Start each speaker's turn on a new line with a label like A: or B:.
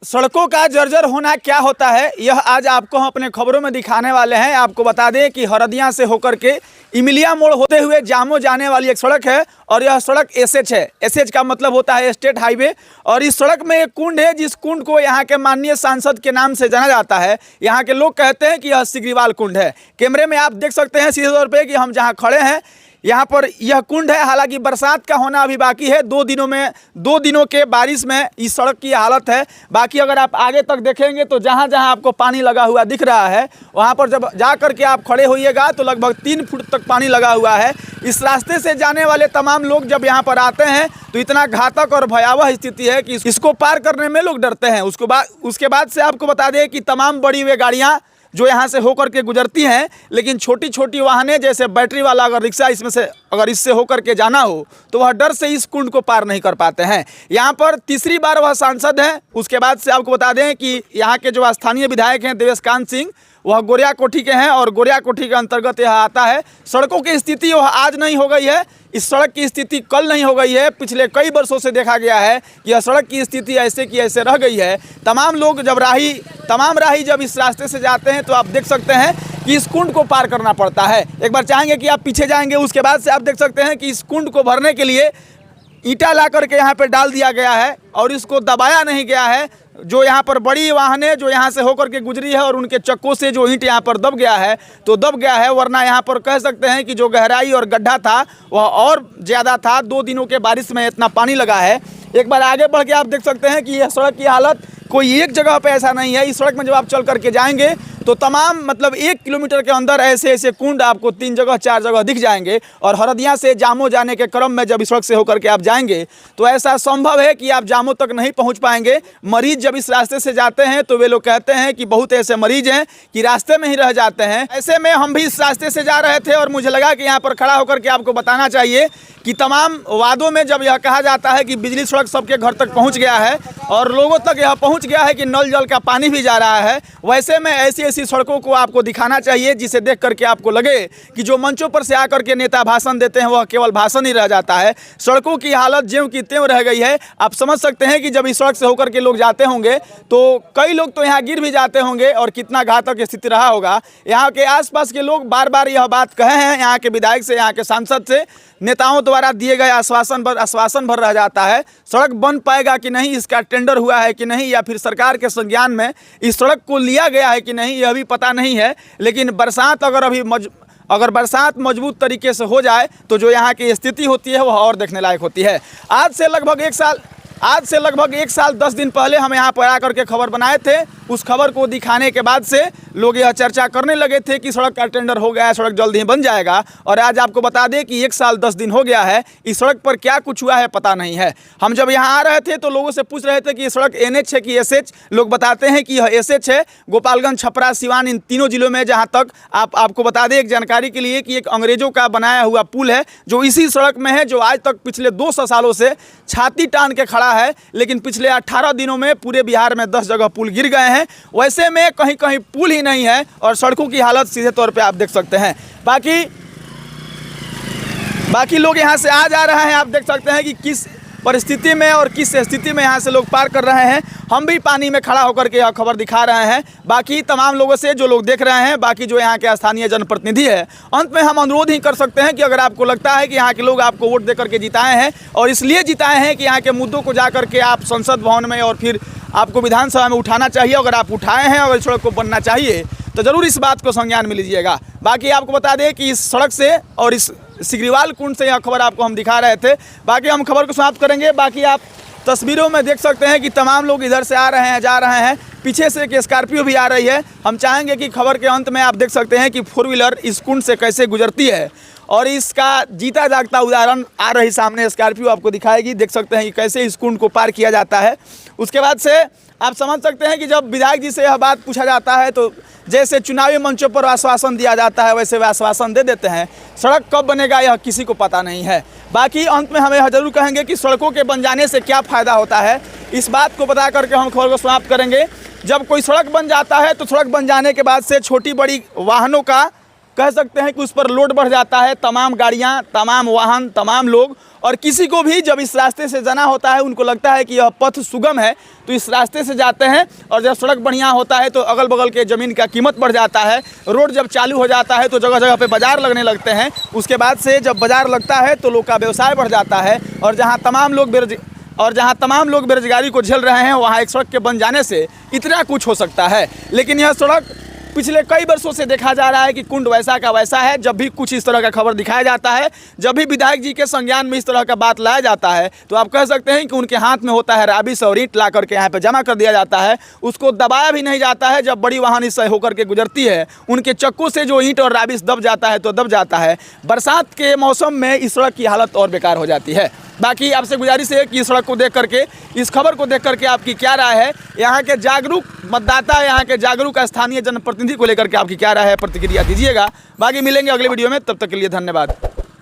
A: सड़कों का जर्जर होना क्या होता है, यह आज आपको हम अपने खबरों में दिखाने वाले हैं। आपको बता दें कि हरदिया से होकर के इमिलिया मोड़ होते हुए जामो जाने वाली एक सड़क है और यह सड़क एसएच है। एसएच का मतलब होता है स्टेट हाईवे। और इस सड़क में एक कुंड है, जिस कुंड को यहाँ के माननीय सांसद के नाम से जाना जाता है। यहाँ के लोग कहते हैं कि यह सिग्रीवाल कुंड है। कैमरे में आप देख सकते हैं सीधे तौर पर कि हम जहाँ खड़े हैं यहाँ पर यह कुंड है। हालांकि बरसात का होना अभी बाकी है। 2 दिनों के बारिश में इस सड़क की हालत है। बाकी अगर आप आगे तक देखेंगे तो जहाँ जहाँ आपको पानी लगा हुआ दिख रहा है, वहाँ पर जब जा कर के आप खड़े होइएगा तो लगभग 3 फुट तक पानी लगा हुआ है। इस रास्ते से जाने वाले तमाम लोग जब यहाँ पर आते हैं तो इतना घातक और भयावह स्थिति है कि इसको पार करने में लोग डरते हैं। उसके बाद से आपको बता दें कि तमाम बड़ी हुई गाड़ियाँ जो यहाँ से होकर के गुजरती हैं, लेकिन छोटी छोटी वाहनें जैसे बैटरी वाला अगर रिक्शा अगर इससे होकर के जाना हो तो वह डर से इस कुंड को पार नहीं कर पाते हैं। यहाँ पर तीसरी बार वह सांसद हैं। उसके बाद से आपको बता दें कि यहाँ के जो स्थानीय विधायक हैं देवेशकांत सिंह, वह गोरिया कोठी के हैं और गोरिया कोठी के अंतर्गत यह आता है। सड़कों की स्थिति वह आज नहीं हो गई है, इस सड़क की स्थिति कल नहीं हो गई है। पिछले कई वर्षों से देखा गया है कि यह सड़क की स्थिति ऐसे की ऐसे रह गई है। तमाम राही जब इस रास्ते से जाते हैं तो आप देख सकते हैं कि इस कुंड को पार करना पड़ता है। एक बार चाहेंगे कि आप पीछे जाएंगे, उसके बाद से आप देख सकते हैं कि इस कुंड को भरने के लिए ईंटा ला करके यहाँ पे डाल दिया गया है और इसको दबाया नहीं गया है। जो यहाँ पर बड़ी वाहनें जो यहाँ से होकर के गुजरी है और उनके चक्कों से जो ईंट यहाँ पर दब गया है, वरना यहाँ पर कह सकते हैं कि जो गहराई और गड्ढा था वह और ज़्यादा था। 2 दिनों के बारिश में इतना पानी लगा है। एक बार आगे बढ़ के आप देख सकते हैं कि यह सड़क की हालत कोई एक जगह पे ऐसा नहीं है। इस सड़क में जब आप चल करके जाएंगे तो तमाम 1 किलोमीटर के अंदर ऐसे कुंड आपको 3 जगह 4 जगह दिख जाएंगे। और हरदिया से जामो जाने के क्रम में जब इस सड़क से होकर के आप जाएंगे तो ऐसा संभव है कि आप जामो तक नहीं पहुंच पाएंगे। मरीज जब इस रास्ते से जाते हैं तो वे लोग कहते हैं कि बहुत ऐसे मरीज हैं कि रास्ते में ही रह जाते हैं। ऐसे में हम भी इस रास्ते से जा रहे थे और मुझे लगा कि यहाँ पर खड़ा होकर के आपको बताना चाहिए कि तमाम वादों में जब यह कहा जाता है कि बिजली सड़क सबके घर तक पहुँच गया है और लोगों तक यह पहुँच गया है कि नल जल का पानी भी जा रहा है, वैसे में ऐसी सड़कों को आपको दिखाना चाहिए जिसे देख करके आपको लगे कि जो मंचों पर से आकर के नेता भाषण देते हैं वह केवल भाषण ही रह जाता है। सड़कों की हालत ज्यों की त्यों रह गई है। आप समझ सकते हैं कि जब इस सड़क से होकर के लोग जाते होंगे तो कई लोग तो यहाँ गिर भी जाते होंगे और कितना घातक स्थिति रहा होगा। यहाँ के आसपास के लोग बार बार यह बात कहे हैं, यहाँ के विधायक से, यहाँ के सांसद से, नेताओं द्वारा दिए गए आश्वासन भर रह जाता है। सड़क बन पाएगा कि नहीं, इसका टेंडर हुआ है कि नहीं, या फिर सरकार के संज्ञान में इस सड़क को लिया गया है कि नहीं, यह भी पता नहीं है। लेकिन बरसात अगर बरसात मजबूत तरीके से हो जाए तो जो यहाँ की स्थिति होती है वह और देखने लायक होती है। आज से लगभग 1 साल 10 दिन पहले हम यहाँ पर आकर के खबर बनाए थे। उस खबर को दिखाने के बाद से लोग यह चर्चा करने लगे थे कि सड़क का टेंडर हो गया है, सड़क जल्द ही बन जाएगा। और आज आपको बता दें कि 1 साल 10 दिन हो गया है, इस सड़क पर क्या कुछ हुआ है पता नहीं है। हम जब यहाँ आ रहे थे तो लोगों से पूछ रहे थे कि ये सड़क NH है कि SH। लोग बताते हैं कि यह SH है। गोपालगंज, छपरा, सिवान, इन तीनों जिलों में जहाँ तक आपको बता दें एक जानकारी के लिए कि एक अंग्रेजों का बनाया हुआ पुल है जो इसी सड़क में है, जो आज तक पिछले 200 सालों से छाती तान के खड़ा है। लेकिन पिछले 18 दिनों में पूरे बिहार में 10 जगह पुल गिर गए हैं। वैसे में कहीं कहीं पुल ही नहीं है और सड़कों की हालत सीधे तौर पे आप देख सकते हैं। बाकी लोग यहाँ से आ जा रहे हैं। आप देख सकते हैं कि किस परिस्थिति में और किस स्थिति में यहाँ से लोग पार कर रहे हैं। हम भी पानी में खड़ा होकर के यह खबर दिखा रहे हैं। बाकी तमाम लोगों से जो लोग देख रहे हैं, बाकी जो यहाँ के स्थानीय जनप्रतिनिधि है, अंत में हम अनुरोध ही कर सकते हैं कि अगर आपको लगता है कि यहाँ के लोग आपको वोट दे करके जिताए हैं और इसलिए जिताए हैं कि यहाँ के मुद्दों को जा करके आप संसद भवन में और फिर आपको विधानसभा में उठाना चाहिए, अगर आप उठाए हैं और इस सड़क को बनना चाहिए तो ज़रूर इस बात को संज्ञान में लीजिएगा। बाकी आपको बता दें कि इस सड़क से और इस सिग्रीवाल कुंड से यह खबर आपको हम दिखा रहे थे। बाकी हम खबर को समाप्त करेंगे। बाकी आप तस्वीरों में देख सकते हैं कि तमाम लोग इधर से आ रहे हैं, जा रहे हैं। पीछे से एक स्कॉर्पियो भी आ रही है। हम चाहेंगे कि खबर के अंत में आप देख सकते हैं कि 4 व्हीलर इस कुंड से कैसे गुजरती है और इसका जीता जागता उदाहरण आ रही सामने स्कॉर्पियो आपको दिखाएगी। देख सकते हैं कि कैसे इस कुंड को पार किया जाता है। उसके बाद से आप समझ सकते हैं कि जब विधायक जी से यह बात पूछा जाता है तो जैसे चुनावी मंचों पर आश्वासन दिया जाता है वैसे वे आश्वासन दे देते हैं। सड़क कब बनेगा यह किसी को पता नहीं है। बाकी अंत में हमें जरूर कहेंगे कि सड़कों के बन जाने से क्या फ़ायदा होता है, इस बात को बता करके हम खबर को समाप्त करेंगे। जब कोई सड़क बन जाता है तो सड़क बन जाने के बाद से छोटी बड़ी वाहनों का कह सकते हैं कि उस पर लोड बढ़ जाता है। तमाम गाड़ियाँ, तमाम वाहन, तमाम लोग, और किसी को भी जब इस रास्ते से जाना होता है, उनको लगता है कि यह पथ सुगम है, तो इस रास्ते से जाते हैं। और जब सड़क बढ़िया होता है तो अगल बगल के ज़मीन का कीमत बढ़ जाता है। रोड जब चालू हो जाता है तो जगह जगह पे बाज़ार लगने लगते हैं। उसके बाद से जब बाज़ार लगता है तो लोग का व्यवसाय बढ़ जाता है। और जहाँ तमाम लोग बेरोजगारी को झेल रहे हैं, वहाँ एक सड़क के बन जाने से इतना कुछ हो सकता है। लेकिन यह सड़क पिछले कई वर्षों से देखा जा रहा है कि कुंड वैसा का वैसा है। जब भी कुछ इस तरह का खबर दिखाया जाता है, जब भी विधायक जी के संज्ञान में इस तरह का बात लाया जाता है, तो आप कह सकते हैं कि उनके हाथ में होता है राबिस और ईंट ला करके यहाँ पे जमा कर दिया जाता है। उसको दबाया भी नहीं जाता है। जब बड़ी वाहन इससे होकर के गुजरती है, उनके चक्कू से जो ईंट और राबिस दब जाता है तो दब जाता है। बरसात के मौसम में इस सड़क की हालत और बेकार हो जाती है। बाकी आपसे गुजारिश है कि इस सड़क को देख करके, इस खबर को देख करके आपकी क्या राय है। यहाँ के जागरूक मतदाता, यहाँ के जागरूक स्थानीय जनप्रतिनिधि को लेकर के आपकी क्या राय है, प्रतिक्रिया दीजिएगा। बाकी मिलेंगे अगले वीडियो में, तब तक के लिए धन्यवाद।